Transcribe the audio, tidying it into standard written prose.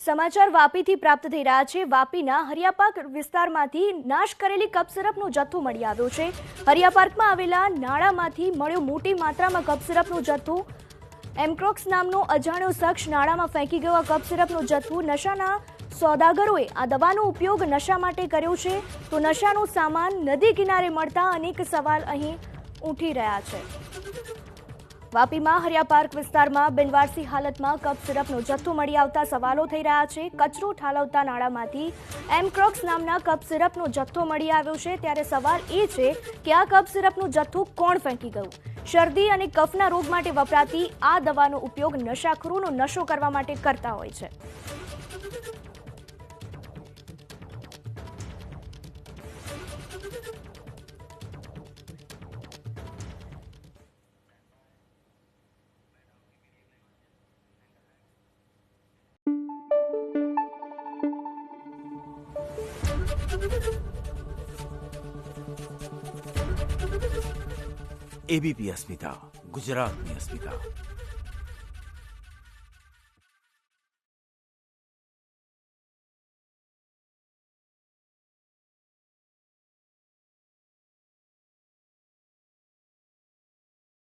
સમાચાર વાપીથી પ્રાપ્ત થઈ રહ્યા છે। વાપીના હરિયાપાર્ક વિસ્તારમાંથી નાશ કરેલી કપ સિરપનો જથ્થો મળી આવ્યો છે। હરિયાપાર્કમાં આવેલા નાળામાંથી મળ્યો મોટી માત્રામાં કપ સિરપનો જથ્થો। એમક્રોક્સ નામનો અજાણ્યો શખ્સ નાળામાં ફેંકી ગયો કપ સિરપનો જથ્થો। નશાના સોદાગરોએ આ દવાનો ઉપયોગ નશા માટે કર્યો છે, તો નશાનો સામાન નદી કિનારે મળતા અનેક સવાલ અહીં ઉઠી રહ્યા છે। વાપીમાં હરિયાપાર્ક વિસ્તારમાં બિનવારસી હાલતમાં કપ સિરપનો જથ્થો મળી આવતા સવાલો થઈ રહ્યા છે। કચરો ઠાલવતા નાળામાંથી એમક્રોક્સ નામના કપ સિરપનો જથ્થો મળી આવ્યો છે, ત્યારે સવાલ એ છે કે આ કપ સિરપનો જથ્થો કોણ ફેંકી ગયું? શરદી અને કફના રોગ માટે વપરાતી આ દવાનો ઉપયોગ નશાખોરોનો નશો કરવા માટે કરતા હોય છે। एबीपी अस्मिता, गुजरातनी अस्मिता।